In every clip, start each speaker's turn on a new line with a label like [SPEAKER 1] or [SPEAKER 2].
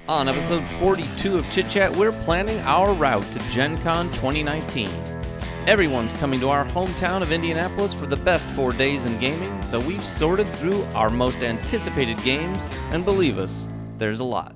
[SPEAKER 1] On episode 42 of Chit Chat, we're planning our route to Gen Con 2019. Everyone's coming to our hometown of Indianapolis for the best 4 days in gaming, so we've sorted through our most anticipated games, and believe us, there's a lot.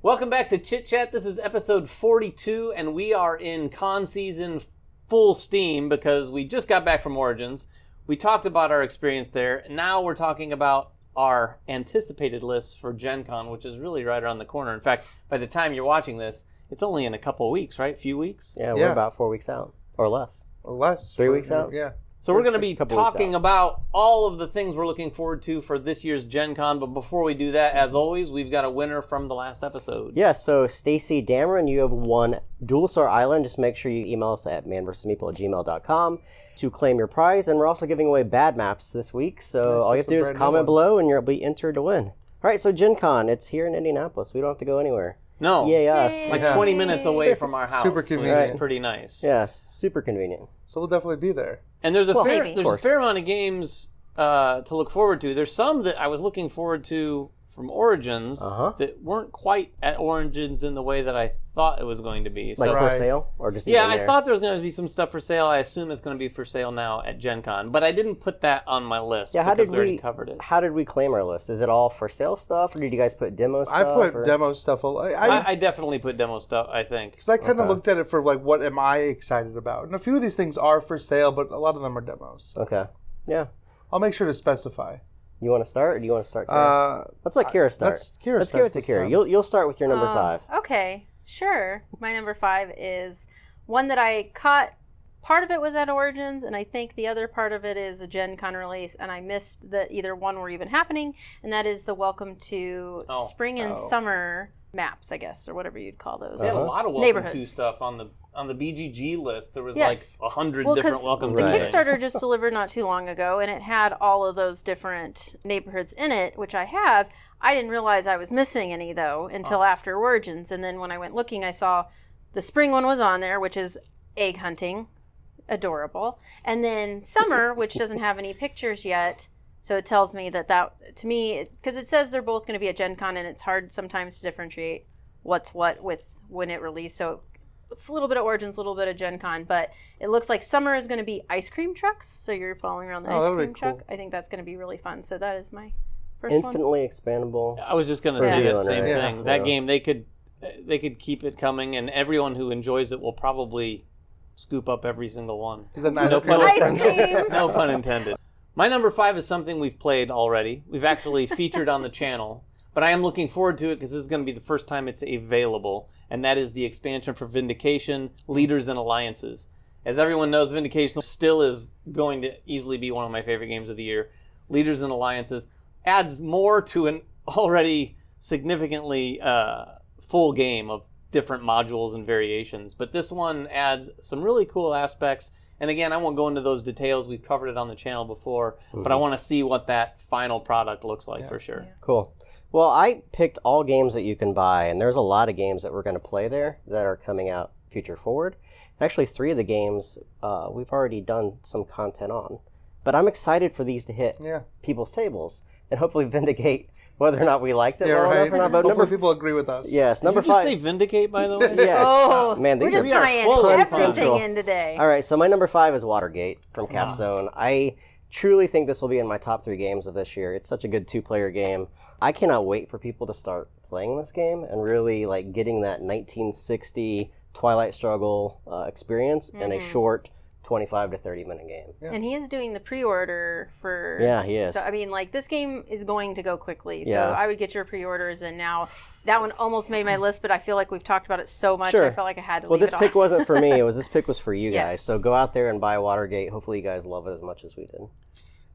[SPEAKER 1] Welcome back to Chit Chat. This is episode 42, and we are in con season full steam because we just got back from Origins. We talked about our experience there. Now we're talking about our anticipated lists for Gen Con, which is really right around the corner. In fact, by the time you're watching this, it's only in a couple of weeks, right? A few weeks?
[SPEAKER 2] Yeah, we're about 4 weeks out, or less.
[SPEAKER 3] Less.
[SPEAKER 2] 3 weeks out?
[SPEAKER 3] Yeah.
[SPEAKER 1] So we're going to be talking about all of the things we're looking forward to for this year's Gen Con, but before we do that, as always, we've got a winner from the last episode.
[SPEAKER 2] Yeah, so Stacy Dameron, you have won Dual Star Island. Just make sure you email us at manvsmeeple@gmail.com to claim your prize, and we're also giving away bad maps this week, so all you have to do is comment below and you'll be entered to win. All right, so Gen Con, it's here in Indianapolis. We don't have to go anywhere.
[SPEAKER 1] No.
[SPEAKER 2] Yay us.
[SPEAKER 1] Like 20 minutes away from our house.
[SPEAKER 3] Super convenient.
[SPEAKER 1] Which is pretty nice.
[SPEAKER 2] Yes, super convenient.
[SPEAKER 3] So we'll definitely be there.
[SPEAKER 1] And there's a
[SPEAKER 2] Of
[SPEAKER 1] fair amount of games to look forward to. There's some that I was looking forward to from Origins that weren't quite at Origins in the way that I thought it was going to be.
[SPEAKER 2] Like
[SPEAKER 1] So,
[SPEAKER 2] for sale? Or just
[SPEAKER 1] yeah,
[SPEAKER 2] even
[SPEAKER 1] I
[SPEAKER 2] there?
[SPEAKER 1] thought there was going to be some stuff for sale. I assume it's going to be for sale now at Gen Con. But I didn't put that on my list because we already covered it.
[SPEAKER 2] How did we claim our list? Is it all for sale stuff, or did you guys put demo stuff?
[SPEAKER 3] I put demo stuff.
[SPEAKER 1] I definitely put demo stuff, I think.
[SPEAKER 3] Because I kind of looked at it for, like, what am I excited about? And a few of these things are for sale, but a lot of them are demos.
[SPEAKER 2] Okay. Yeah.
[SPEAKER 3] I'll make sure to specify.
[SPEAKER 2] You want to start, or do you want to start, Kira? Let's let Kira start.
[SPEAKER 3] Let's
[SPEAKER 2] give it to Kira. You'll start with your number 5.
[SPEAKER 4] Okay, sure. My number 5 is one that I caught. Part of it was at Origins, and I think the other part of it is a Gen Con release, and I missed that either one were even happening, and that is the Welcome to Spring and Summer maps, I guess, or whatever you'd call those.
[SPEAKER 1] They had a lot of Welcome to stuff on the BGG list. There was like 100 different Welcome to
[SPEAKER 4] the
[SPEAKER 1] things.
[SPEAKER 4] Kickstarter just delivered not too long ago, and it had all of those different neighborhoods in it, which I have. I didn't realize I was missing any, though, until after Origins, and then when I went looking, I saw the spring one was on there, which is egg hunting. Adorable. And then Summer, which doesn't have any pictures yet, so it tells me that to me, because it says they're both going to be at Gen Con, and it's hard sometimes to differentiate what's what with when it released, so it's a little bit of Origins, a little bit of Gen Con, but it looks like Summer is going to be ice cream trucks, so you're following around the ice cream truck. I think that's going to be really fun, so that is my first one.
[SPEAKER 2] Infinitely expandable.
[SPEAKER 1] I was just going to say that same thing.
[SPEAKER 3] Yeah.
[SPEAKER 1] That game, they could keep it coming, and everyone who enjoys it will probably scoop up every single one.
[SPEAKER 3] No
[SPEAKER 1] pun intended. My number 5 is something we've played already. We've actually featured on the channel, but I am looking forward to it because this is going to be the first time it's available, and that is the expansion for Vindication, Leaders and Alliances. As everyone knows, Vindication still is going to easily be one of my favorite games of the year. Leaders and Alliances adds more to an already significantly full game of different modules and variations, but this one adds some really cool aspects. And again, I won't go into those details. We've covered it on the channel before, but I want to see what that final product looks like for sure.
[SPEAKER 2] Yeah. Cool. Well, I picked all games that you can buy, and there's a lot of games that we're going to play there that are coming out future forward. Actually, 3 of the games we've already done some content on, but I'm excited for these to hit people's tables and hopefully vindicate whether or not we liked it well enough or not.
[SPEAKER 3] But people agree with us.
[SPEAKER 2] Yes, number 5.
[SPEAKER 1] Did you just say Vindicate, by the way?
[SPEAKER 2] Yes.
[SPEAKER 4] Oh,
[SPEAKER 2] man, these
[SPEAKER 4] we're just tying everything in today.
[SPEAKER 2] All right, so my number 5 is Watergate from Capstone. I truly think this will be in my top 3 games of this year. It's such a good 2-player game. I cannot wait for people to start playing this game and really like getting that 1960 Twilight Struggle experience in a short 25 to 30 minute game.
[SPEAKER 4] Yeah. And he is doing the pre-order for...
[SPEAKER 2] Yeah, he is.
[SPEAKER 4] So, I mean, like, this game is going to go quickly. So I would get your pre-orders, and now that one almost made my list, but I feel like we've talked about it so much, I felt like I had to leave it off.
[SPEAKER 2] Well, this pick wasn't for me. This pick was for you guys. So go out there and buy Watergate. Hopefully you guys love it as much as we did.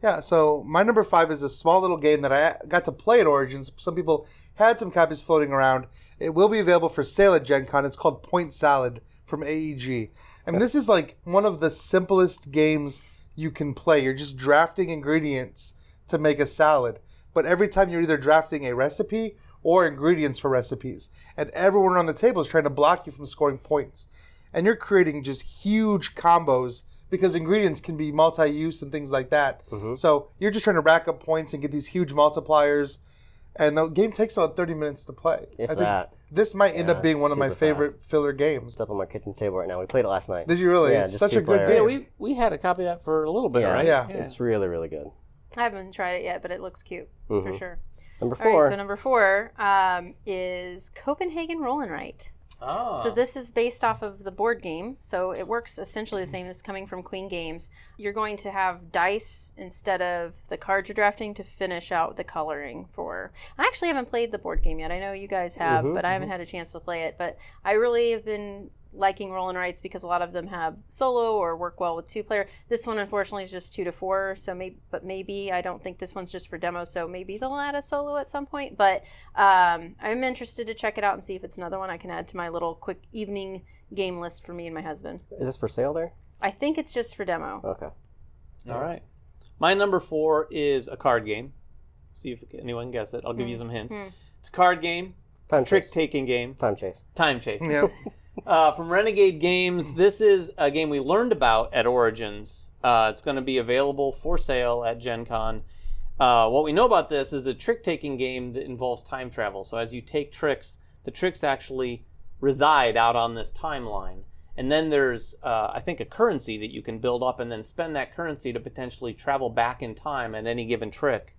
[SPEAKER 3] Yeah, so my number 5 is a small little game that I got to play at Origins. Some people had some copies floating around. It will be available for sale at Gen Con. It's called Point Salad from AEG. I mean, this is like one of the simplest games you can play. You're just drafting ingredients to make a salad. But every time you're either drafting a recipe or ingredients for recipes. And everyone on the table is trying to block you from scoring points. And you're creating just huge combos because ingredients can be multi-use and things like that. So you're just trying to rack up points and get these huge multipliers. And the game takes about 30 minutes to play.
[SPEAKER 2] If
[SPEAKER 3] I think
[SPEAKER 2] that.
[SPEAKER 3] this might end up being one of my
[SPEAKER 2] super
[SPEAKER 3] favorite filler games.
[SPEAKER 2] It's up on my kitchen table right now. We played it last night.
[SPEAKER 3] Did you really?
[SPEAKER 2] Yeah,
[SPEAKER 3] It's
[SPEAKER 2] just
[SPEAKER 3] such a good
[SPEAKER 2] two-player.
[SPEAKER 3] game.
[SPEAKER 1] Yeah, we had a copy of that for a little bit,
[SPEAKER 2] Yeah.
[SPEAKER 1] right?
[SPEAKER 3] Yeah.
[SPEAKER 2] It's really, really good.
[SPEAKER 4] I haven't tried it yet, but it looks cute for sure.
[SPEAKER 2] Number
[SPEAKER 4] All
[SPEAKER 2] 4.
[SPEAKER 4] right, so number 4 is Copenhagen Roll and Write.
[SPEAKER 1] Oh.
[SPEAKER 4] So this is based off of the board game. So it works essentially the same as coming from Queen Games. You're going to have dice instead of the cards you're drafting to finish out the coloring for. I actually haven't played the board game yet. I know you guys have, but I haven't had a chance to play it. But I really have been liking roll and writes because a lot of them have solo or work well with 2-player. This one unfortunately is just 2 to 4. So maybe I don't think this one's just for demo. So maybe they'll add a solo at some point. But I'm interested to check it out and see if it's another one I can add to my little quick evening game list for me and my husband.
[SPEAKER 2] Is this for sale there?
[SPEAKER 4] I think it's just for demo.
[SPEAKER 2] Okay.
[SPEAKER 1] All right. My number 4 is a card game. See if anyone can guess it. I'll give you some hints. It's a card game.
[SPEAKER 2] Time chase.
[SPEAKER 1] Trick-taking game.
[SPEAKER 2] Time chase.
[SPEAKER 1] Time chase.
[SPEAKER 3] Yep.
[SPEAKER 1] From Renegade Games, this is a game we learned about at Origins. It's going to be available for sale at Gen Con. What we know about this is a trick-taking game that involves time travel. So as you take tricks, the tricks actually reside out on this timeline. And then there's, I think, a currency that you can build up and then spend that currency to potentially travel back in time at any given trick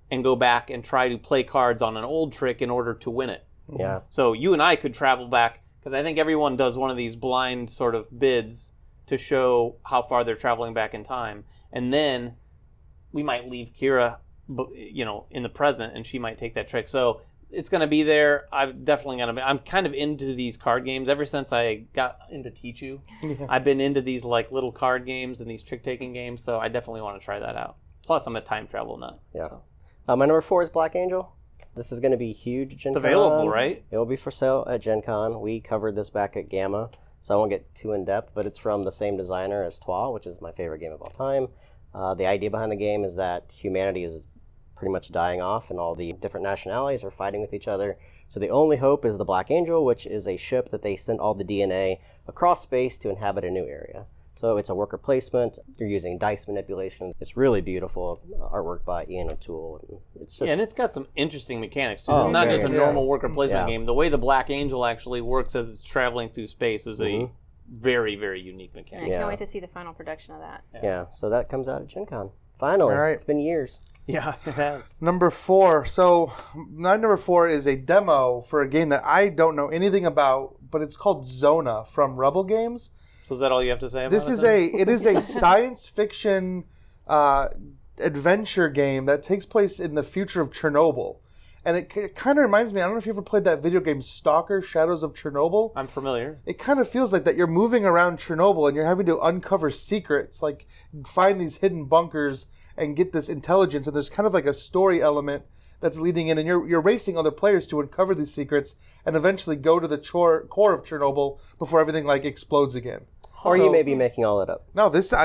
[SPEAKER 1] and go back and try to play cards on an old trick in order to win it.
[SPEAKER 2] Yeah.
[SPEAKER 1] So you and I could travel back, because I think everyone does one of these blind sort of bids to show how far they're traveling back in time. And then we might leave Kira, in the present, and she might take that trick. So it's going to be there. I'm definitely going to be. I'm kind of into these card games. Ever since I got into Tichu, I've been into these like little card games and these trick-taking games. So I definitely want to try that out. Plus, I'm a time travel nut.
[SPEAKER 2] Yeah.
[SPEAKER 1] So.
[SPEAKER 2] My number 4 is Black Angel. This is going to be huge at Gen Con.
[SPEAKER 1] It's available, right?
[SPEAKER 2] It will be for sale at Gen Con. We covered this back at Gamma, so I won't get too in-depth, but it's from the same designer as Twa, which is my favorite game of all time. The idea behind the game is that humanity is pretty much dying off, and all the different nationalities are fighting with each other. So the only hope is the Black Angel, which is a ship that they send all the DNA across space to inhabit a new area. So it's a worker placement. You're using dice manipulation. It's really beautiful artwork by Ian O'Toole. It's just
[SPEAKER 1] and it's got some interesting mechanics too.
[SPEAKER 2] Oh,
[SPEAKER 1] It's not
[SPEAKER 2] very
[SPEAKER 1] just a
[SPEAKER 2] good.
[SPEAKER 1] normal worker placement
[SPEAKER 2] Yeah.
[SPEAKER 1] game. The way the Black Angel actually works as it's traveling through space is a very, very unique
[SPEAKER 4] I
[SPEAKER 1] mechanic.
[SPEAKER 4] can't wait to see the final production of that.
[SPEAKER 2] yeah. So that comes out at Gen Con. Finally.
[SPEAKER 3] All right.
[SPEAKER 2] It's been years.
[SPEAKER 1] Yeah, it has.
[SPEAKER 3] Number 4. So my number 4 is a demo for a game that I don't know anything about, but it's called Zona from Rebel Games.
[SPEAKER 1] So is that all you have to say about
[SPEAKER 3] This
[SPEAKER 1] it?
[SPEAKER 3] is
[SPEAKER 1] then?
[SPEAKER 3] it is a science fiction adventure game that takes place in the future of Chernobyl. And it kind of reminds me, I don't know if you ever played that video game Stalker, Shadows of Chernobyl.
[SPEAKER 1] I'm familiar.
[SPEAKER 3] It kind of feels like that you're moving around Chernobyl and you're having to uncover secrets, like find these hidden bunkers and get this intelligence. And there's kind of like a story element that's leading in, and you're racing other players to uncover these secrets and eventually go to the core of Chernobyl before everything like explodes again.
[SPEAKER 2] Or
[SPEAKER 3] So-
[SPEAKER 2] you may be making all that up.
[SPEAKER 3] No, this seems,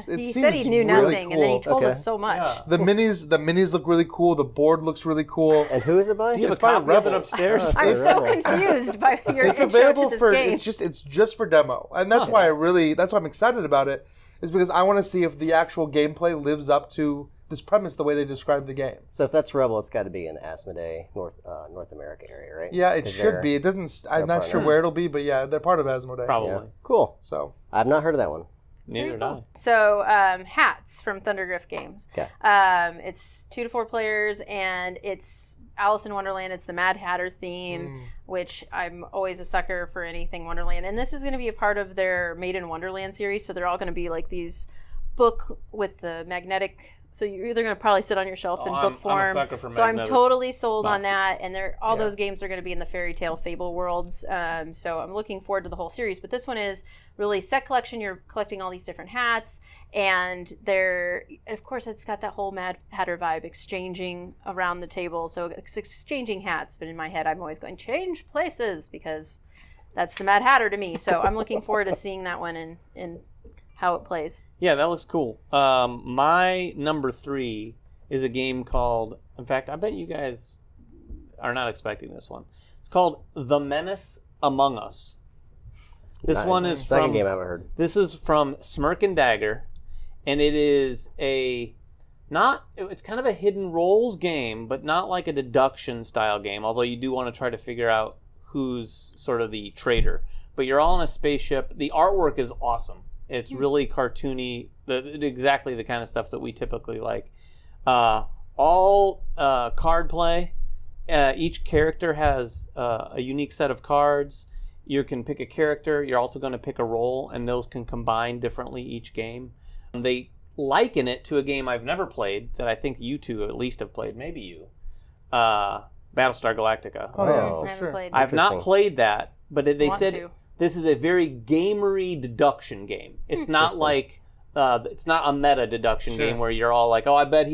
[SPEAKER 3] it
[SPEAKER 4] He
[SPEAKER 3] seems
[SPEAKER 4] said he knew
[SPEAKER 3] really
[SPEAKER 4] nothing, and then he
[SPEAKER 3] cool.
[SPEAKER 4] told
[SPEAKER 2] Okay.
[SPEAKER 4] us so much.
[SPEAKER 1] Yeah.
[SPEAKER 3] The minis look really cool. The board looks really cool.
[SPEAKER 2] And who is it by?
[SPEAKER 1] Do you have
[SPEAKER 3] It's
[SPEAKER 1] a
[SPEAKER 3] by
[SPEAKER 1] copy of
[SPEAKER 3] Rebel.
[SPEAKER 1] it upstairs?
[SPEAKER 4] I'm so
[SPEAKER 2] Rebel.
[SPEAKER 4] confused by your
[SPEAKER 3] It's
[SPEAKER 4] intro
[SPEAKER 3] available
[SPEAKER 4] to this
[SPEAKER 3] for
[SPEAKER 4] game.
[SPEAKER 3] it's just for demo, and that's why that's why I'm excited about it. Is because I want to see if the actual gameplay lives up to this premise the way they described the game.
[SPEAKER 2] So if that's Rebel, it's got to be in Asmodee, North America area, right?
[SPEAKER 3] Yeah, it
[SPEAKER 2] 'Cause
[SPEAKER 3] should
[SPEAKER 2] they're-
[SPEAKER 3] be. It doesn't. I'm not
[SPEAKER 2] partner.
[SPEAKER 3] sure where it'll be, but yeah, they're part of Asmodee.
[SPEAKER 1] Probably.
[SPEAKER 2] Yeah. Cool.
[SPEAKER 3] So
[SPEAKER 2] I've not heard of that one.
[SPEAKER 1] Neither did I.
[SPEAKER 4] So, hats from Thundergriff Games.
[SPEAKER 2] Okay.
[SPEAKER 4] It's 2 to 4 players, and it's Alice in Wonderland. It's the Mad Hatter theme, which I'm always a sucker for anything Wonderland. And this is going to be a part of their Made in Wonderland series. So they're all going to be like these book with the magnetic. So you're either going to probably sit on your shelf in book
[SPEAKER 1] I'm a
[SPEAKER 4] form.
[SPEAKER 1] sucker for
[SPEAKER 4] So I'm
[SPEAKER 1] magnetic
[SPEAKER 4] totally sold on
[SPEAKER 1] boxes.
[SPEAKER 4] that. And all those games are going to be in the fairy tale fable worlds. So I'm looking forward to the whole series. But this one is really set collection. You're collecting all these different hats. And of course, it's got that whole Mad Hatter vibe, exchanging around the table. So it's exchanging hats. But in my head, I'm always going, change places, because that's the Mad Hatter to me. So I'm looking forward to seeing that one in how it plays.
[SPEAKER 1] Yeah, that looks cool. My number 3 is a game called, in fact, I bet you guys are not expecting this one. It's called The Menace Among Us. This one is
[SPEAKER 2] Second game I haven't heard.
[SPEAKER 1] This is from Smirk and Dagger, and it is a It's kind of a hidden roles game, but not like a deduction style game, although you do want to try to figure out who's sort of the traitor. But you're all in a spaceship. The artwork is awesome. It's really cartoony, exactly the kind of stuff that we typically like. All card play. Each character has a unique set of cards. You can pick a character. You're also going to pick a role, and those can combine differently each game. They liken it to a game I've never played that I think you two at least have played, maybe you. Battlestar Galactica.
[SPEAKER 3] Oh, yeah,
[SPEAKER 2] Oh.
[SPEAKER 3] for sure.
[SPEAKER 1] I've not played that, but they
[SPEAKER 4] Want
[SPEAKER 1] said
[SPEAKER 4] to.
[SPEAKER 1] this is a very gamery deduction game. It's not like, it's not a meta deduction game where you're all like, oh, I bet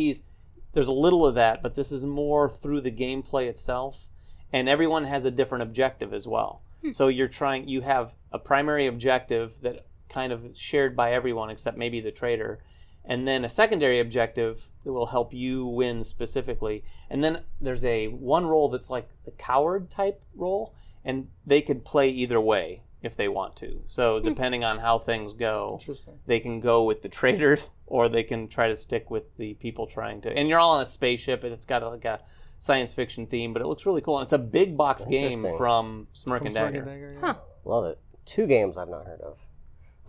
[SPEAKER 1] there's a little of that, but this is more through the gameplay itself, and everyone has a different objective as well. So you have a primary objective that kind of shared by everyone except maybe the traitor, and then a secondary objective that will help you win specifically. And then there's one role that's like the coward type role, and they could play either way if they want to. So depending on how things go, they can go with the traitors or they can try to stick with the people trying to. And you're all on a spaceship, and it's got like a science fiction theme, but it looks really cool. And it's a big box game from Smirk and Dagger.
[SPEAKER 3] Yeah.
[SPEAKER 2] Love it. 2 games I've not heard of.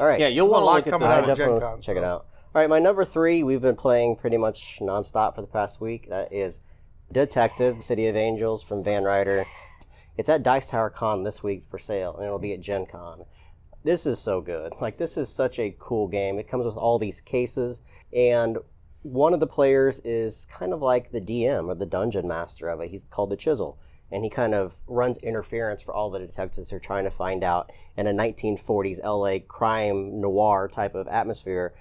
[SPEAKER 2] All right.
[SPEAKER 1] Yeah, you'll
[SPEAKER 3] There's a
[SPEAKER 1] want to
[SPEAKER 3] lot
[SPEAKER 1] look at
[SPEAKER 3] coming
[SPEAKER 1] this
[SPEAKER 3] out
[SPEAKER 1] one.
[SPEAKER 3] of Gen
[SPEAKER 2] Definitely
[SPEAKER 3] Con,
[SPEAKER 2] check it
[SPEAKER 3] so.
[SPEAKER 2] out. All right, my number 3 we've been playing pretty much nonstop for the past week. That is Detective, City of Angels from Van Ryder. It's at Dice Tower Con this week for sale, and it'll be at Gen Con. This is so good. Like, this is such a cool game. It comes with all these cases, and one of the players is kind of like the DM or the dungeon master of it. He's called the Chisel, and he kind of runs interference for all the detectives who are trying to find out in a 1940s LA crime noir type of atmosphere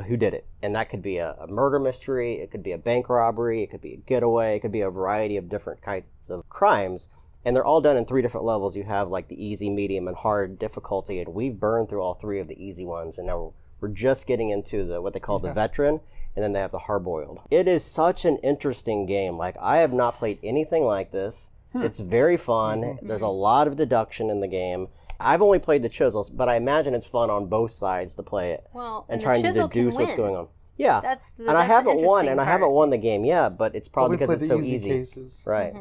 [SPEAKER 2] who did it. And that could be a murder mystery, it could be a bank robbery, it could be a getaway, it could be a variety of different kinds of crimes. And they're all done in 3 different levels. You have like the easy, medium, and hard difficulty, and we've burned through all 3 of the easy ones, and now we're just getting into what they call the veteran, and then they have the hard-boiled. It is such an interesting game. Like, I have not played anything like this. It's very fun. There's a lot of deduction in the game. I've only played the Chisels, but I imagine it's fun on both sides to play it and
[SPEAKER 4] the
[SPEAKER 2] trying to
[SPEAKER 4] Chisel can
[SPEAKER 2] deduce what's
[SPEAKER 4] win.
[SPEAKER 2] going on. Yeah,
[SPEAKER 4] That's
[SPEAKER 2] and I haven't won, and I haven't
[SPEAKER 4] part.
[SPEAKER 2] won the game yet, but it's probably
[SPEAKER 3] we
[SPEAKER 2] because it's
[SPEAKER 3] played
[SPEAKER 2] so
[SPEAKER 3] the
[SPEAKER 2] easy.
[SPEAKER 3] cases.
[SPEAKER 2] Right.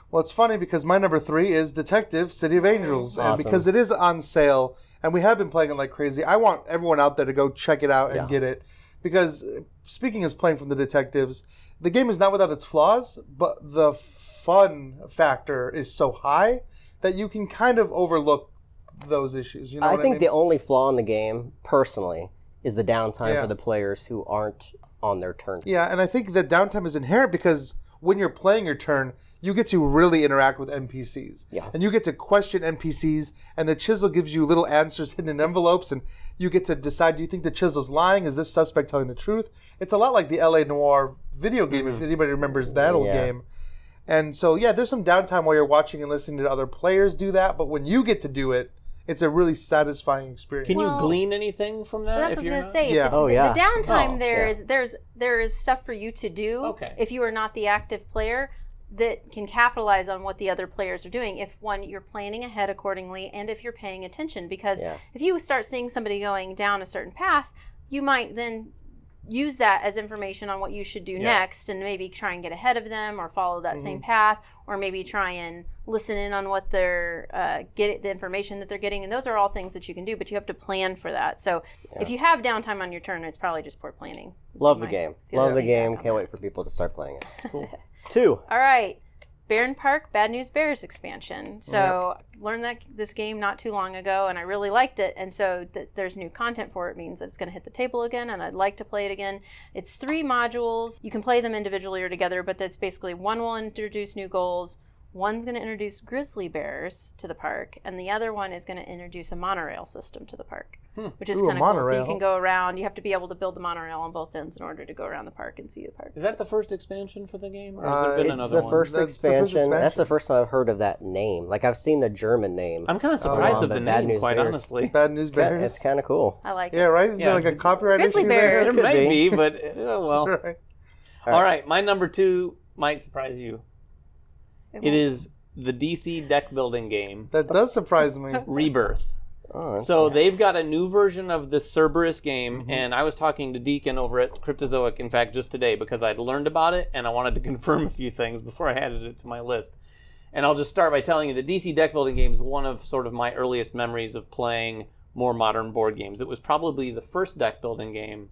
[SPEAKER 3] Well, it's funny because my number 3 is Detective, City of Angels. And
[SPEAKER 2] Awesome.
[SPEAKER 3] because it is on sale, and we have been playing it like crazy, I want everyone out there to go check it out and get it. Because speaking as playing from the detectives, the game is not without its flaws, but the fun factor is so high that you can kind of overlook those issues. You know
[SPEAKER 2] I
[SPEAKER 3] what
[SPEAKER 2] think
[SPEAKER 3] I mean?
[SPEAKER 2] the only flaw in the game, personally, is the downtime for the players who aren't on their turn.
[SPEAKER 3] Yeah, and I think that downtime is inherent because when you're playing your turn, you get to really interact with NPCs.
[SPEAKER 2] Yeah.
[SPEAKER 3] And you get to question NPCs, and the Chisel gives you little answers hidden in envelopes, and you get to decide, do you think the Chisel's lying? Is this suspect telling the truth? It's a lot like the LA Noire video game, if anybody remembers that old game. And so, yeah, there's some downtime while you're watching and listening to other players do that, but when you get to do it, it's a really satisfying experience.
[SPEAKER 1] Can you glean anything from that?
[SPEAKER 4] That's
[SPEAKER 1] if
[SPEAKER 4] what I
[SPEAKER 1] you're
[SPEAKER 4] was going to say.
[SPEAKER 3] Yeah.
[SPEAKER 4] The downtime
[SPEAKER 1] Oh,
[SPEAKER 4] there is stuff for you to do
[SPEAKER 1] Okay.
[SPEAKER 4] if you are not the active player that can capitalize on what the other players are doing if you're planning ahead accordingly and if you're paying attention, because if you start seeing somebody going down a certain path, you might then use that as information on what you should do next, and maybe try and get ahead of them or follow that same path, or maybe try and listen in on what they're the information that they're getting. And those are all things that you can do, but you have to plan for that. So if you have downtime on your turn, it's probably just poor planning.
[SPEAKER 2] Love the game. Love the game. Can't wait for people to start playing it. Cool. 2.
[SPEAKER 4] All right. Barren Park Bad News Bears expansion. So learned this game not too long ago, and I really liked it. And so there's new content for it means that it's going to hit the table again, and I'd like to play it again. It's 3 modules. You can play them individually or together, but that's basically one will introduce new goals. One's going to introduce grizzly bears to the park, and the other one is going to introduce a monorail system to the park, which is kind of cool. So you can go around. You have to be able to build the monorail on both ends in order to go around the park and see the park.
[SPEAKER 1] Is that the first expansion for the game, or has there been
[SPEAKER 2] It's
[SPEAKER 1] another
[SPEAKER 2] the
[SPEAKER 1] one?
[SPEAKER 2] first
[SPEAKER 3] That's the first
[SPEAKER 2] expansion. That's the
[SPEAKER 3] expansion.
[SPEAKER 2] first time I've heard of that name. Like, I've seen the German name.
[SPEAKER 1] I'm kind of surprised of the
[SPEAKER 2] Bad
[SPEAKER 1] name,
[SPEAKER 2] News
[SPEAKER 1] quite
[SPEAKER 2] Bears.
[SPEAKER 1] honestly.
[SPEAKER 3] Bad News Bears?
[SPEAKER 2] It's kind of cool.
[SPEAKER 4] I like
[SPEAKER 3] Yeah,
[SPEAKER 4] it.
[SPEAKER 3] right? Is there like a copyright
[SPEAKER 4] Grizzly
[SPEAKER 3] issue
[SPEAKER 4] bears.
[SPEAKER 3] there?
[SPEAKER 1] There might
[SPEAKER 2] be.
[SPEAKER 1] be, but well.
[SPEAKER 3] Right.
[SPEAKER 1] All right, my number 2 might surprise you. It is the DC deck building game,
[SPEAKER 3] That does surprise me.
[SPEAKER 1] Rebirth.
[SPEAKER 2] Oh,
[SPEAKER 1] So they've got a new version of the Cerberus game, and I was talking to Deacon over at Cryptozoic, in fact, just today, because I'd learned about it, and I wanted to confirm a few things before I added it to my list. And I'll just start by telling you the DC deck building game is one of sort of my earliest memories of playing more modern board games. It was probably the first deck building game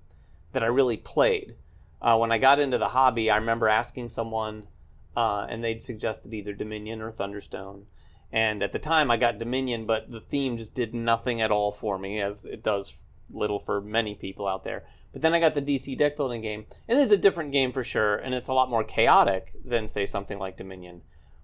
[SPEAKER 1] that I really played. When I got into the hobby, I remember asking someone, and they'd suggested either Dominion or Thunderstone. And at the time, I got Dominion, but the theme just did nothing at all for me, as it does little for many people out there. But then I got the DC deck building game, and it's a different game for sure, and it's a lot more chaotic than, say, something like Dominion.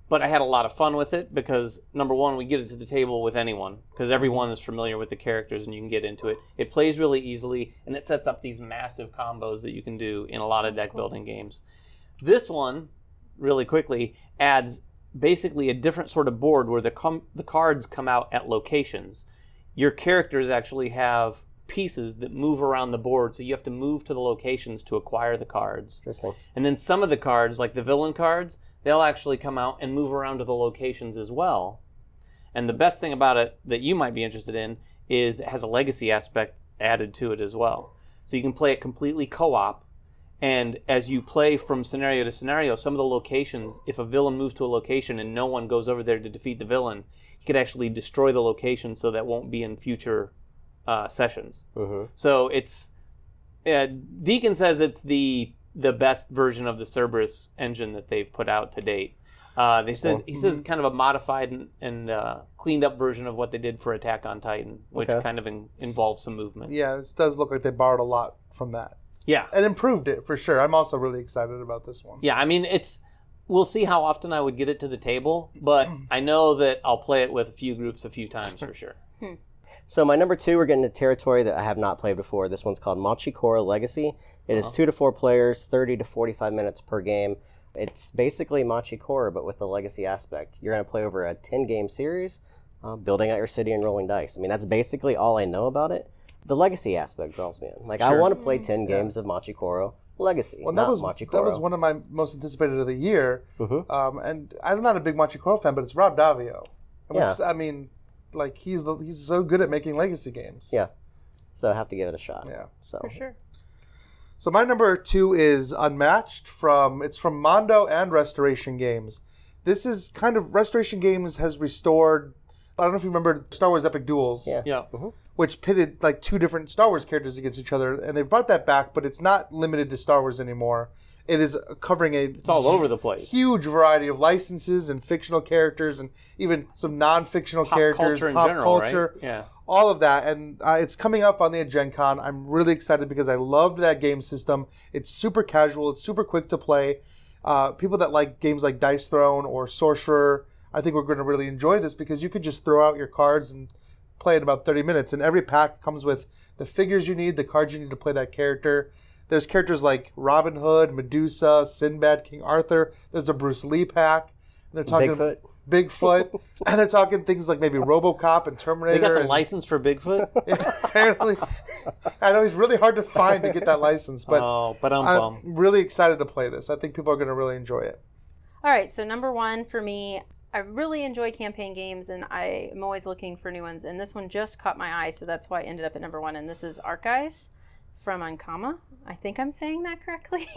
[SPEAKER 1] But I had a lot of fun with it because, number one, we get it to the table with anyone because everyone is familiar with the characters and you can get into it. It plays really easily, and it sets up these massive combos that you can do in a lot of deck building games. This one, really quickly, adds basically a different sort of board where the cards come out at locations. Your characters actually have pieces that move around the board, so you have to move to the locations to acquire the cards.
[SPEAKER 2] Interesting.
[SPEAKER 1] And then some of the cards, like the villain cards, they'll actually come out and move around to the locations as well. And the best thing about it that you might be interested in is it has a legacy aspect added to it as well. So you can play it completely co-op, and as you play from scenario to scenario, some of the locations, if a villain moves to a location and no one goes over there to defeat the villain, you could actually destroy the location so that won't be in future sessions. So it's... Deacon says it's the best version of the Cerberus engine that they've put out to date. He says kind of a modified and cleaned up version of what they did for Attack on Titan, which kind of involves some movement.
[SPEAKER 3] Yeah, this does look like they borrowed a lot from that.
[SPEAKER 1] Yeah.
[SPEAKER 3] And improved it, for sure. I'm also really excited about this one.
[SPEAKER 1] Yeah, I mean, we'll see how often I would get it to the table, but I know that I'll play it with a few groups a few times for sure.
[SPEAKER 2] So my number 2, we're getting into territory that I have not played before. This one's called Machi Koro Legacy. It is 2 to 4 players, 30 to 45 minutes per game. It's basically Machi Koro, but with the legacy aspect. You're going to play over a 10-game series, building out your city and rolling dice. I mean, that's basically all I know about it. The legacy aspect draws me in. Like, I want to play 10 games of Machi Koro Legacy,
[SPEAKER 3] Well,
[SPEAKER 2] not Machi Koro.
[SPEAKER 3] that was one of my most anticipated of the year. And I'm not a big Machi Koro fan, but it's Rob Davio. I mean, like, he's so good at making legacy games.
[SPEAKER 2] Yeah. So I have to give it a shot.
[SPEAKER 3] Yeah.
[SPEAKER 2] So.
[SPEAKER 4] For sure.
[SPEAKER 3] So my number 2 is Unmatched. It's from Mondo and Restoration Games. This is kind of... Restoration Games has restored... I don't know if you remember Star Wars Epic Duels.
[SPEAKER 1] Yeah.
[SPEAKER 3] Which pitted like 2 different Star Wars characters against each other. And they've brought that back, but it's not limited to Star Wars anymore. It is covering
[SPEAKER 1] It's all over the place.
[SPEAKER 3] huge variety of licenses and fictional characters and even some non-fictional characters.
[SPEAKER 1] Culture in
[SPEAKER 3] pop
[SPEAKER 1] general,
[SPEAKER 3] culture.
[SPEAKER 1] right? Yeah.
[SPEAKER 3] All of that, and it's coming up on the Gen Con. I'm really excited because I loved that game system. It's super casual. It's super quick to play. People that like games like Dice Throne or Sorcerer, I think we're going to really enjoy this because you could just throw out your cards and play in about 30 minutes. And every pack comes with the figures you need, the cards you need to play that character. There's characters like Robin Hood, Medusa, Sinbad, King Arthur. There's a Bruce Lee pack. And they're talking Bigfoot. And they're talking things like maybe RoboCop and Terminator.
[SPEAKER 1] They got the license for Bigfoot?
[SPEAKER 3] Apparently. I know he's really hard to find to get that license, but I'm really excited to play this. I think people are going to really enjoy it.
[SPEAKER 4] All right, so number 1 for me, I really enjoy campaign games, and I am always looking for new ones. And this one just caught my eye, so that's why I ended up at number 1. And this is Archives from Ankama. I think I'm saying that correctly.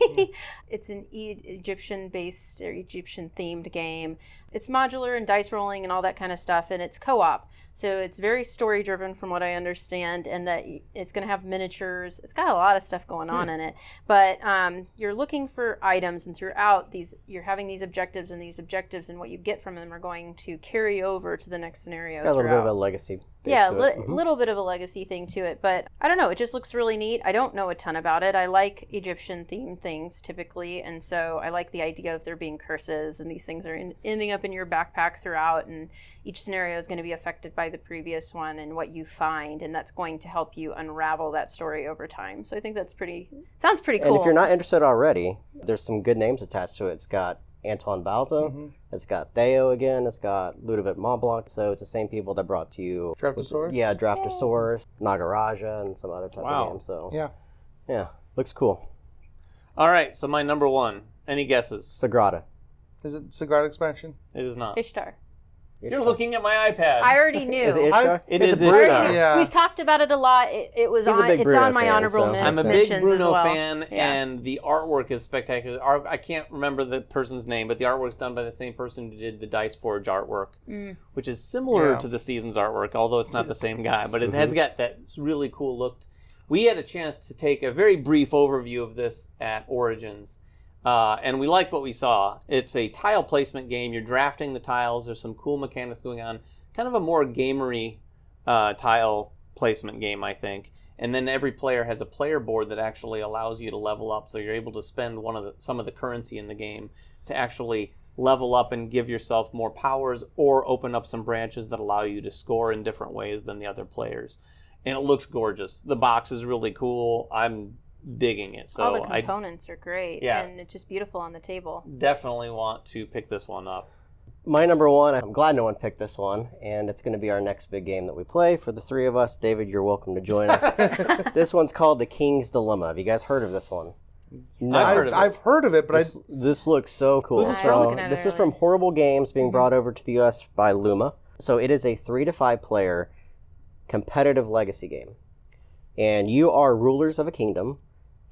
[SPEAKER 4] It's an Egyptian-based or Egyptian-themed game. It's modular and dice rolling and all that kind of stuff, and it's co-op. So it's very story-driven from what I understand, and that it's going to have miniatures. It's got a lot of stuff going on in it. But you're looking for items, and throughout these, you're having these objectives, and what you get from them are going to carry over to the next scenario.
[SPEAKER 2] Got a little bit of a legacy.
[SPEAKER 4] Yeah, little bit of a legacy thing to it. But I don't know. It just looks really neat. I don't know a ton about it. I like Egyptian-themed things typically, and so I like the idea of there being curses, and these things are ending up in your backpack throughout, and each scenario is going to be affected by the previous one and what you find, and that's going to help you unravel that story over time. So I think sounds pretty cool.
[SPEAKER 2] And if you're not interested already, there's some good names attached to it. It's got Antoine Balzo, it's got Theo again, it's got Ludovic Montblanc, so it's the same people that brought to you
[SPEAKER 3] Draftosaurus?
[SPEAKER 2] Yeah, Draftosaurus, Nagaraja, and some other type of games. So yeah, looks cool.
[SPEAKER 1] All right, so my number 1. Any guesses?
[SPEAKER 2] Sagrada.
[SPEAKER 3] Is it Cigar Expansion?
[SPEAKER 1] It is not.
[SPEAKER 4] Ishtar.
[SPEAKER 1] You're looking at my iPad.
[SPEAKER 4] I already knew.
[SPEAKER 2] Is it Ishtar?
[SPEAKER 1] It
[SPEAKER 2] It's
[SPEAKER 1] is
[SPEAKER 2] a Bruno.
[SPEAKER 1] Ishtar.
[SPEAKER 3] Yeah.
[SPEAKER 4] We've talked about it a lot. It's
[SPEAKER 2] Bruno
[SPEAKER 4] on my
[SPEAKER 2] fan,
[SPEAKER 4] honorable
[SPEAKER 2] so-
[SPEAKER 4] mentions.
[SPEAKER 1] I'm a
[SPEAKER 2] Makes
[SPEAKER 1] big Bruno
[SPEAKER 4] as well.
[SPEAKER 1] fan,
[SPEAKER 4] Yeah.
[SPEAKER 1] and the artwork is spectacular. I can't remember the person's name, but the artwork's done by the same person who did the Dice Forge artwork, which is similar to the Seasons artwork, although it's not the same guy. But it has got that really cool look. We had a chance to take a very brief overview of this at Origins, and we liked what we saw. It's a tile placement game. You're drafting the tiles. There's some cool mechanics going on. Kind of a more gamery tile placement game, I think. And then every player has a player board that actually allows you to level up, so you're able to spend some of the currency in the game to actually level up and give yourself more powers or open up some branches that allow you to score in different ways than the other players. And it looks gorgeous. The box is really cool. I'm digging it. So
[SPEAKER 4] All the components are great,
[SPEAKER 1] Yeah.
[SPEAKER 4] and it's just beautiful on the table.
[SPEAKER 1] definitely want to pick this one up.
[SPEAKER 2] My number one, I'm glad no one picked this one, and it's going to be our next big game that we play for the three of us. David, you're welcome to join us. This one's called The King's Dilemma. Have you guys heard of this one? No.
[SPEAKER 3] I've heard of it, but
[SPEAKER 2] This looks so cool.
[SPEAKER 3] Who's this
[SPEAKER 2] So
[SPEAKER 3] from?
[SPEAKER 4] Looking at it
[SPEAKER 2] this is
[SPEAKER 4] earlier.
[SPEAKER 2] from Horrible Games, being brought over to the U.S. by Luma. So it is a 3 to 5 player competitive legacy game, and you are rulers of a kingdom,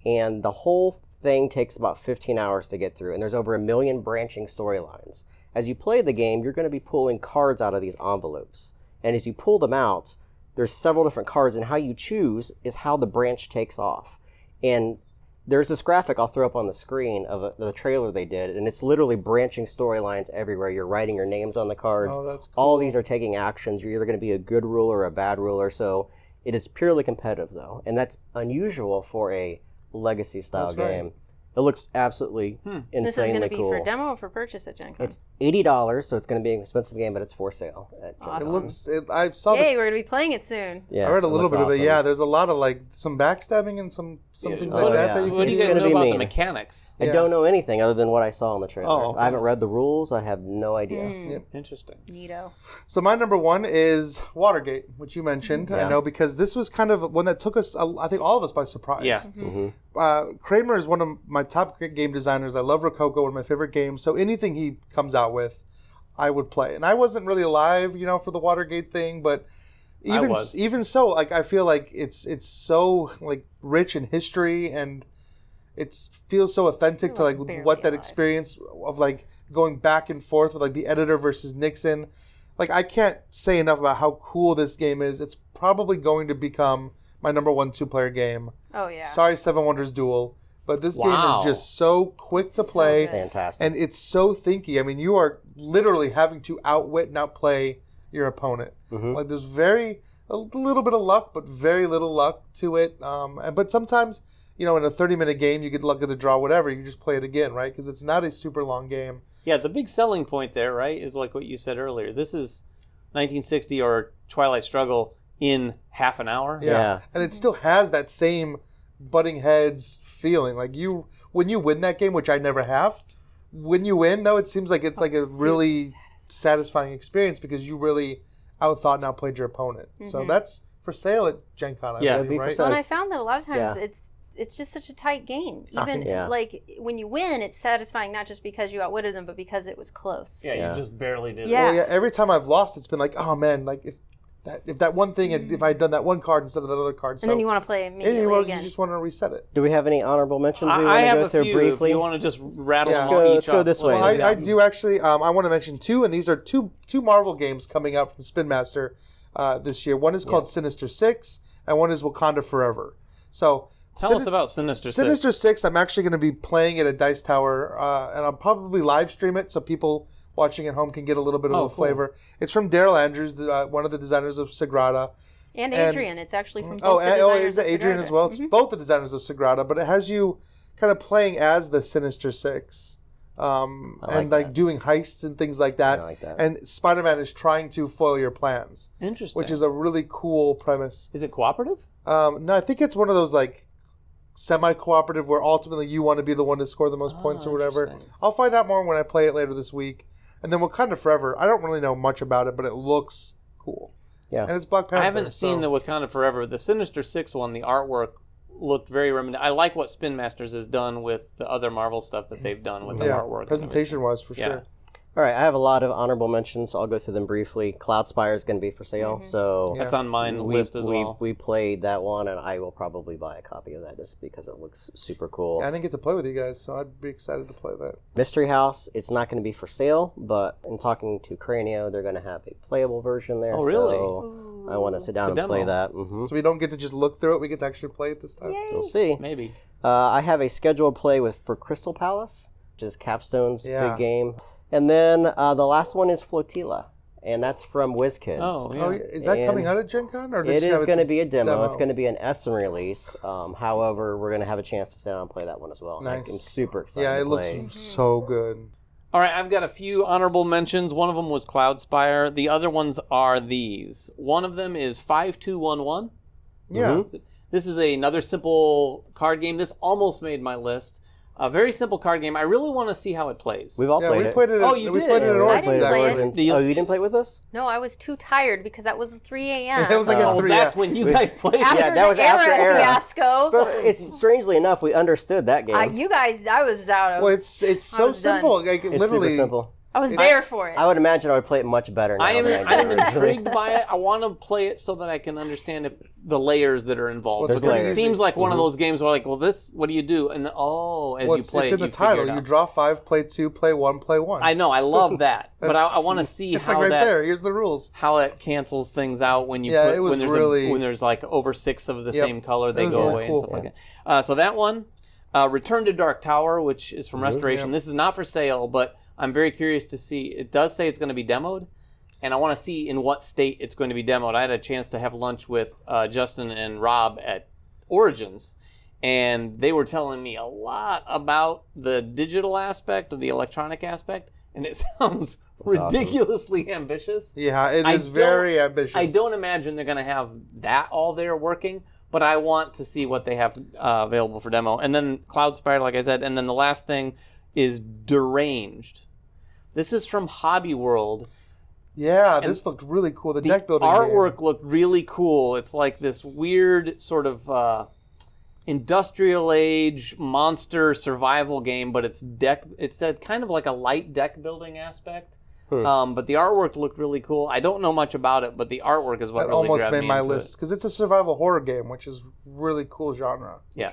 [SPEAKER 2] and the whole thing takes about 15 hours to get through, and there's over 1 million branching storylines. As you play the game, you're going to be pulling cards out of these envelopes, and as you pull them out, there's several different cards, and how you choose is how the branch takes off. And there's this graphic I'll throw up on the screen of the trailer they did, and it's literally branching storylines everywhere. You're writing your names on the cards.
[SPEAKER 3] Oh, that's cool.
[SPEAKER 2] All these are taking actions. You're either going to be a good ruler or a bad ruler, so it is purely competitive, though, and that's unusual for a legacy-style
[SPEAKER 3] That's right.
[SPEAKER 2] game. It looks absolutely
[SPEAKER 4] This is
[SPEAKER 2] insanely
[SPEAKER 4] going to be
[SPEAKER 2] cool.
[SPEAKER 4] for demo or for purchase at Gen Con?
[SPEAKER 2] It's $80, so it's going to be an expensive game, but it's for sale at Gen
[SPEAKER 4] Awesome.
[SPEAKER 2] Con.
[SPEAKER 3] I saw
[SPEAKER 4] Yay, we're going to be playing it soon.
[SPEAKER 2] Yes,
[SPEAKER 3] I read a
[SPEAKER 2] it
[SPEAKER 3] little
[SPEAKER 2] looks
[SPEAKER 3] bit of it.
[SPEAKER 2] awesome.
[SPEAKER 3] Yeah, there's a lot of like some backstabbing and some things
[SPEAKER 2] Oh,
[SPEAKER 3] like that.
[SPEAKER 2] yeah.
[SPEAKER 3] That you
[SPEAKER 1] What
[SPEAKER 3] can
[SPEAKER 1] do you
[SPEAKER 2] It's
[SPEAKER 1] guys
[SPEAKER 2] gonna
[SPEAKER 1] know
[SPEAKER 2] be
[SPEAKER 1] about
[SPEAKER 2] mean.
[SPEAKER 1] the mechanics?
[SPEAKER 2] I don't know anything other than what I saw in the trailer.
[SPEAKER 1] Oh, okay.
[SPEAKER 2] I haven't read the rules. I have no idea.
[SPEAKER 3] Yep.
[SPEAKER 1] Interesting.
[SPEAKER 4] Neato.
[SPEAKER 3] So my number one is Watergate, which you mentioned. I
[SPEAKER 2] Yeah.
[SPEAKER 3] know because this was kind of one that took us, I think, all of us by surprise.
[SPEAKER 1] Yeah.
[SPEAKER 3] Kramer is one of my top game designers. I love Rococo, one of my favorite games. So anything he comes out with, I would play. And I wasn't really alive, for the Watergate thing, but
[SPEAKER 1] was.
[SPEAKER 3] even so, like I feel like it's so like rich in history, and it feels so authentic to like
[SPEAKER 4] barely
[SPEAKER 3] what that
[SPEAKER 4] alive.
[SPEAKER 3] experience of like going back and forth with like the editor versus Nixon. Like I can't say enough about how cool this game is. It's probably going to become my number one 2-player game.
[SPEAKER 4] Oh, yeah.
[SPEAKER 3] Sorry, Seven Wonders Duel, but this game
[SPEAKER 1] Wow.
[SPEAKER 3] is just so quick to play,
[SPEAKER 4] good.
[SPEAKER 2] Fantastic.
[SPEAKER 3] and it's so thinky. I mean, you are literally having to outwit and outplay your opponent. Like there's a little bit of luck, but very little luck to it. But sometimes, in a 30-minute game, you get lucky to draw whatever. You just play it again, right? Because it's not a super long game.
[SPEAKER 1] Yeah, the big selling point there, right, is like what you said earlier. This is 1960 or Twilight Struggle in half an hour.
[SPEAKER 2] Yeah.
[SPEAKER 3] And it still has that same butting heads feeling. Like when you win that game, which I never have, when you win, though, it seems like it's like a really satisfying experience because you really outthought and outplayed your opponent. So that's for sale at Gen Con, I
[SPEAKER 1] Yeah.
[SPEAKER 3] believe,
[SPEAKER 2] It'd be for
[SPEAKER 3] right?
[SPEAKER 2] sale.
[SPEAKER 4] Well, and I found that a lot of times
[SPEAKER 2] Yeah.
[SPEAKER 4] it's just such a tight game. Even
[SPEAKER 2] Yeah.
[SPEAKER 4] like when you win, it's satifying not just because you outwitted them, but because it was close.
[SPEAKER 1] Yeah,
[SPEAKER 2] Yeah.
[SPEAKER 1] you just barely did
[SPEAKER 4] Yeah.
[SPEAKER 3] Well, yeah, every time I've lost, it's been like, oh man, like if that one thing, if I had done that one card instead of that other card. So
[SPEAKER 4] And then you want to play immediately
[SPEAKER 3] you
[SPEAKER 4] again.
[SPEAKER 3] just want to reset it.
[SPEAKER 2] Do we have any honorable mentions we
[SPEAKER 1] I
[SPEAKER 2] want to
[SPEAKER 1] have
[SPEAKER 2] go
[SPEAKER 1] a
[SPEAKER 2] through
[SPEAKER 1] few.
[SPEAKER 2] briefly?
[SPEAKER 1] If you want to just rattle
[SPEAKER 3] Yeah.
[SPEAKER 1] them all
[SPEAKER 2] Let's
[SPEAKER 1] each
[SPEAKER 2] go
[SPEAKER 1] off.
[SPEAKER 2] this way.
[SPEAKER 3] Well,
[SPEAKER 2] Yeah.
[SPEAKER 3] I do actually. I want to mention two, and these are two Marvel games coming out from Spin Master this year. One is called Sinister Six, and one is Wakanda Forever. So
[SPEAKER 1] Tell us about Sinister Six.
[SPEAKER 3] Sinister Six. I'm actually going to be playing it at Dice Tower, and I'll probably live stream it so people watching at home can get a little bit of
[SPEAKER 1] Oh,
[SPEAKER 3] a
[SPEAKER 1] cool.
[SPEAKER 3] flavor. It's from Daryl Andrews, one of the designers of Sagrada.
[SPEAKER 4] And Adrian. It's actually from both
[SPEAKER 3] Oh,
[SPEAKER 4] the
[SPEAKER 3] and,
[SPEAKER 4] designers
[SPEAKER 3] is it
[SPEAKER 4] of
[SPEAKER 3] Adrian
[SPEAKER 4] Sagrada.
[SPEAKER 3] as well? It's both the designers of Sagrada, but it has you kind of playing as the Sinister Six, and
[SPEAKER 2] that.
[SPEAKER 3] doing heists and things like that.
[SPEAKER 2] I like that.
[SPEAKER 3] And Spider-Man is trying to foil your plans,
[SPEAKER 1] Interesting.
[SPEAKER 3] which is a really cool premise.
[SPEAKER 1] Is it cooperative?
[SPEAKER 3] No, I think it's one of those like semi-cooperative where ultimately you want to be the one to score the most points or whatever.
[SPEAKER 1] interesting.
[SPEAKER 3] I'll find out more when I play it later this week. And then Wakanda Forever. I don't really know much about it, but it looks cool.
[SPEAKER 2] Yeah.
[SPEAKER 3] And it's Black Panther.
[SPEAKER 1] I haven't seen the Wakanda Forever. The Sinister Six one, the artwork looked very reminiscent. I like what Spin Masters has done with the other Marvel stuff that they've done with the artwork. and
[SPEAKER 3] presentation was for
[SPEAKER 1] everything.
[SPEAKER 3] sure.
[SPEAKER 2] All right, I have a lot of honorable mentions, so I'll go through them briefly. Cloudspire is going to be for sale, so
[SPEAKER 1] That's on mine list as well.
[SPEAKER 2] We played that one, and I will probably buy a copy of that just because it looks super cool.
[SPEAKER 3] I didn't get to play with you guys, so I'd be excited to play that.
[SPEAKER 2] Mystery House, it's not going to be for sale, but in talking to Cranio, they're going to have a playable version there.
[SPEAKER 1] Oh, really?
[SPEAKER 2] So I want to sit down and play that. Mm-hmm.
[SPEAKER 3] So we don't get to just look through it, we get to actually play it this time.
[SPEAKER 4] Yay.
[SPEAKER 2] We'll see.
[SPEAKER 1] Maybe.
[SPEAKER 2] I have a scheduled play for Crystal Palace, which is Capstone's big game. And then the last one is Flotilla, and that's from WizKids.
[SPEAKER 1] Oh, yeah.
[SPEAKER 3] Oh, is that coming out at Gen Con? Or
[SPEAKER 2] It is going to be a demo. It's going to be an Essen release. However, we're going to have a chance to sit down and play that one as well.
[SPEAKER 3] Nice.
[SPEAKER 2] I'm super excited
[SPEAKER 3] Yeah, it
[SPEAKER 2] to play.
[SPEAKER 3] looks so good.
[SPEAKER 1] All right, I've got a few honorable mentions. One of them was Cloudspire. The other ones are these. One of them is 5211.
[SPEAKER 3] Yeah.
[SPEAKER 2] Mm-hmm.
[SPEAKER 1] This is another simple card game. This almost made my list. A very simple card game. I really want to see how it plays.
[SPEAKER 2] We've all
[SPEAKER 3] Yeah,
[SPEAKER 2] played
[SPEAKER 3] we
[SPEAKER 2] it.
[SPEAKER 3] played it.
[SPEAKER 1] Oh, you
[SPEAKER 3] we
[SPEAKER 1] did?
[SPEAKER 3] played it at
[SPEAKER 4] I
[SPEAKER 3] Origins.
[SPEAKER 4] didn't play it.
[SPEAKER 3] Origins.
[SPEAKER 2] Oh, you didn't play with us?
[SPEAKER 4] No, I was too tired because that was 3 a.m.
[SPEAKER 3] It was like at 3.
[SPEAKER 1] That's when you guys played.
[SPEAKER 4] after
[SPEAKER 2] Yeah, that was
[SPEAKER 4] the
[SPEAKER 2] after Era.
[SPEAKER 4] fiasco.
[SPEAKER 2] But it's strangely enough, we understood that game.
[SPEAKER 4] You guys, I was out.
[SPEAKER 3] Well, it's so
[SPEAKER 4] was done.
[SPEAKER 3] simple. Like,
[SPEAKER 2] it's
[SPEAKER 3] literally,
[SPEAKER 2] super simple.
[SPEAKER 4] I was there for it.
[SPEAKER 2] I would imagine I would play it much better now.
[SPEAKER 1] I am
[SPEAKER 2] than
[SPEAKER 1] I'm
[SPEAKER 2] did originally.
[SPEAKER 1] intrigued by it. I want to play it so that I can understand the layers that are involved.
[SPEAKER 3] Well,
[SPEAKER 1] Because
[SPEAKER 2] there's
[SPEAKER 1] it
[SPEAKER 2] layers.
[SPEAKER 1] seems like one of those games where like, well, this, what do you do? And as
[SPEAKER 3] well,
[SPEAKER 1] you play
[SPEAKER 3] it's in the
[SPEAKER 1] you
[SPEAKER 3] title.
[SPEAKER 1] figure it
[SPEAKER 3] You
[SPEAKER 1] out.
[SPEAKER 3] draw 5, play 2, play 1, play 1.
[SPEAKER 1] I know, I love that, but I want to see
[SPEAKER 3] It's
[SPEAKER 1] how
[SPEAKER 3] like right
[SPEAKER 1] that
[SPEAKER 3] there. Here's the rules.
[SPEAKER 1] how it cancels things out when you
[SPEAKER 3] Yeah,
[SPEAKER 1] put
[SPEAKER 3] it was
[SPEAKER 1] when there's
[SPEAKER 3] really-
[SPEAKER 1] when there's like over 6 of the
[SPEAKER 3] Yep.
[SPEAKER 1] same color, they
[SPEAKER 3] It was
[SPEAKER 1] go
[SPEAKER 3] really
[SPEAKER 1] away
[SPEAKER 3] cool.
[SPEAKER 1] and stuff like that. So that one, Return to Dark Tower, which is from Restoration.
[SPEAKER 3] Yep.
[SPEAKER 1] This is not for sale, but I'm very curious to see. It does say it's going to be demoed, and I want to see in what state it's going to be demoed. I had a chance to have lunch with Justin and Rob at Origins, and they were telling me a lot about the digital aspect of the electronic aspect, and it sounds ridiculously ambitious.
[SPEAKER 3] Yeah, it
[SPEAKER 1] I
[SPEAKER 3] is very
[SPEAKER 1] don't-
[SPEAKER 3] ambitious.
[SPEAKER 1] I don't imagine they're going to have that all there working, but I want to see what they have available for demo. And then Cloudspire, like I said, and then the last thing is Deranged. This is from Hobby World.
[SPEAKER 3] Yeah, this looked really cool. The deck building
[SPEAKER 1] artwork
[SPEAKER 3] game.
[SPEAKER 1] looked really cool. It's like this weird sort of industrial age monster survival game, but it's said kind of like a light deck building aspect. But the artwork looked really cool. I don't know much about it, but the artwork is what
[SPEAKER 3] That
[SPEAKER 1] really
[SPEAKER 3] almost
[SPEAKER 1] grabbed
[SPEAKER 3] made
[SPEAKER 1] me
[SPEAKER 3] my
[SPEAKER 1] into
[SPEAKER 3] list
[SPEAKER 1] it.
[SPEAKER 3] because it's a survival horror game, which is really cool genre.
[SPEAKER 1] Yeah.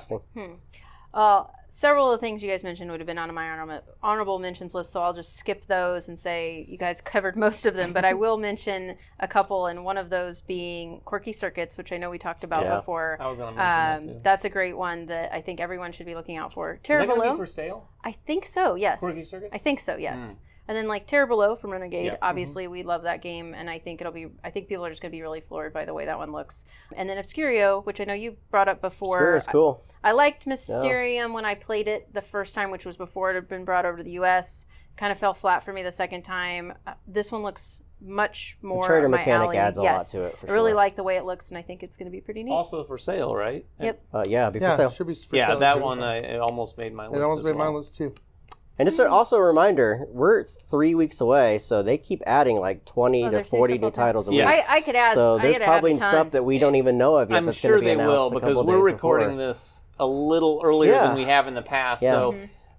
[SPEAKER 4] Several of the things you guys mentioned would have been on my honorable mentions list, so I'll just skip those and say you guys covered most of them, but I will mention a couple, and one of those being Quirky Circuits, which I know we talked about before.
[SPEAKER 1] I was going to mention that too.
[SPEAKER 4] That's a great one that I think everyone should be looking out for.
[SPEAKER 1] Is
[SPEAKER 4] Terra
[SPEAKER 1] that going to
[SPEAKER 4] Below?
[SPEAKER 1] be for sale?
[SPEAKER 4] I think so, yes.
[SPEAKER 1] Quirky Circuits?
[SPEAKER 4] I think so, yes. And then like Terra Below from Renegade,
[SPEAKER 1] Yeah.
[SPEAKER 4] obviously we love that game, and I think people are just going to be really floored by the way that one looks. And then Obscurio, which I know you brought up before.
[SPEAKER 2] It's cool.
[SPEAKER 4] I liked Mysterium when I played it the first time, which was before it had been brought over to the U.S. Kind of fell flat for me the second time. This one looks much more
[SPEAKER 2] trigger
[SPEAKER 4] up my
[SPEAKER 2] mechanic
[SPEAKER 4] alley.
[SPEAKER 2] adds a lot to it, for
[SPEAKER 4] I really
[SPEAKER 2] sure.
[SPEAKER 4] like the way it looks, and I think it's going to be pretty neat.
[SPEAKER 1] Also for sale, right?
[SPEAKER 4] Yep.
[SPEAKER 2] Yeah, before
[SPEAKER 3] Yeah,
[SPEAKER 2] sale.
[SPEAKER 3] it should be for
[SPEAKER 1] Yeah,
[SPEAKER 3] sale
[SPEAKER 1] that
[SPEAKER 3] too.
[SPEAKER 1] one it almost made my list.
[SPEAKER 3] It almost
[SPEAKER 1] as
[SPEAKER 3] made my
[SPEAKER 1] well.
[SPEAKER 3] list too.
[SPEAKER 2] And just also a reminder, we're 3 weeks away, so they keep adding like 20 to
[SPEAKER 4] there's
[SPEAKER 2] 40
[SPEAKER 4] new
[SPEAKER 2] new
[SPEAKER 4] stuff
[SPEAKER 2] titles a
[SPEAKER 1] Yeah.
[SPEAKER 2] week.
[SPEAKER 4] I could add.
[SPEAKER 2] So
[SPEAKER 4] I
[SPEAKER 2] there's
[SPEAKER 4] could add
[SPEAKER 2] probably
[SPEAKER 4] a ton.
[SPEAKER 2] stuff that we don't even know of yet
[SPEAKER 1] I'm
[SPEAKER 2] that's
[SPEAKER 1] sure
[SPEAKER 2] going to be
[SPEAKER 1] they
[SPEAKER 2] announced
[SPEAKER 1] will
[SPEAKER 2] a
[SPEAKER 1] because
[SPEAKER 2] couple
[SPEAKER 1] we're
[SPEAKER 2] days
[SPEAKER 1] recording
[SPEAKER 2] before.
[SPEAKER 1] this a little earlier
[SPEAKER 2] Yeah.
[SPEAKER 1] than we have in the past.
[SPEAKER 2] Yeah.
[SPEAKER 1] So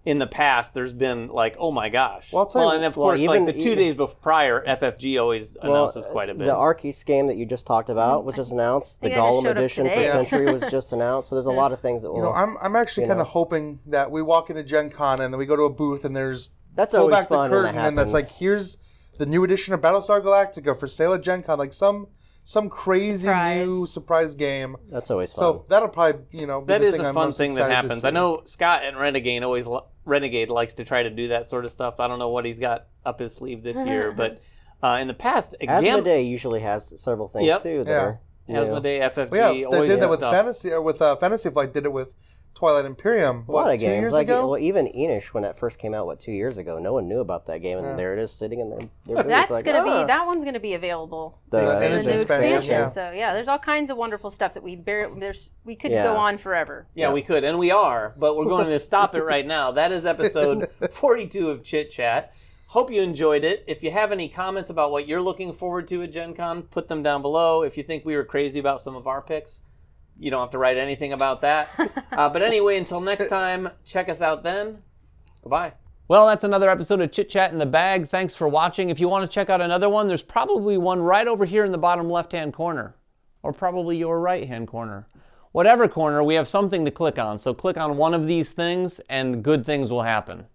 [SPEAKER 1] in the past, there's been like, oh my gosh.
[SPEAKER 3] Well, I'll tell you-
[SPEAKER 1] and of
[SPEAKER 2] well,
[SPEAKER 1] course,
[SPEAKER 2] even-
[SPEAKER 1] like the 2 days prior, FFG always announces quite a bit.
[SPEAKER 2] The Arceus game that you just talked about was just announced. The
[SPEAKER 4] think I just
[SPEAKER 2] Gollum
[SPEAKER 4] showed up
[SPEAKER 2] edition for
[SPEAKER 4] today. Yeah.
[SPEAKER 2] Century was just announced. So there's a lot of things that will.
[SPEAKER 3] You know, I'm actually
[SPEAKER 2] you
[SPEAKER 3] kind
[SPEAKER 2] know.
[SPEAKER 3] of hoping that we walk into Gen Con and then we go to a booth and there's
[SPEAKER 2] That's
[SPEAKER 3] pull
[SPEAKER 2] always
[SPEAKER 3] back
[SPEAKER 2] fun
[SPEAKER 3] the
[SPEAKER 2] when
[SPEAKER 3] curtain
[SPEAKER 2] that
[SPEAKER 3] and that's like,
[SPEAKER 2] happens.
[SPEAKER 3] here's the new edition of Battlestar Galactica for sale at Gen Con, like some crazy
[SPEAKER 4] Surprise.
[SPEAKER 3] new surprise game.
[SPEAKER 2] That's always fun.
[SPEAKER 3] So that'll probably, be
[SPEAKER 1] that
[SPEAKER 3] the
[SPEAKER 1] is
[SPEAKER 3] thing
[SPEAKER 1] a
[SPEAKER 3] I'm
[SPEAKER 1] fun
[SPEAKER 3] most
[SPEAKER 1] thing that
[SPEAKER 3] excited to
[SPEAKER 1] happens.
[SPEAKER 3] see.
[SPEAKER 1] I know Scott and Renegade likes to try to do that sort of stuff. I don't know what he's got up his sleeve this year, but in the past,
[SPEAKER 2] Asmodee usually has several things
[SPEAKER 1] Yep.
[SPEAKER 2] too that
[SPEAKER 3] Yeah.
[SPEAKER 2] are. you know,
[SPEAKER 1] Asmodee, FFG,
[SPEAKER 3] Well, yeah, they
[SPEAKER 1] always
[SPEAKER 3] did that
[SPEAKER 1] has
[SPEAKER 3] with
[SPEAKER 1] stuff.
[SPEAKER 3] Fantasy, or with Fantasy Flight did it with Twilight Imperium.
[SPEAKER 2] A lot of
[SPEAKER 3] 2
[SPEAKER 2] games,
[SPEAKER 3] years
[SPEAKER 2] like
[SPEAKER 3] ago?
[SPEAKER 2] well, even Enish when that first came out, 2 years ago, no one knew about that game, and there it is sitting in their booth.
[SPEAKER 4] That's
[SPEAKER 2] like,
[SPEAKER 4] gonna be that one's gonna be available.
[SPEAKER 2] The
[SPEAKER 4] in the
[SPEAKER 3] expansion,
[SPEAKER 4] new expansion.
[SPEAKER 3] yeah.
[SPEAKER 4] So yeah, there's all kinds of wonderful stuff that we could
[SPEAKER 2] Yeah.
[SPEAKER 4] go on forever.
[SPEAKER 1] Yeah, we could, and we are, but we're going to stop it right now. That is episode 42 of Chit Chat. Hope you enjoyed it. If you have any comments about what you're looking forward to at Gen Con, put them down below. If you think we were crazy about some of our picks, you don't have to write anything about that. But anyway, until next time, check us out then. Goodbye. Well, that's another episode of Chit Chat in the Bag. Thanks for watching. If you want to check out another one, there's probably one right over here in the bottom left-hand corner, or probably your right-hand corner. Whatever corner, we have something to click on. So click on one of these things and good things will happen.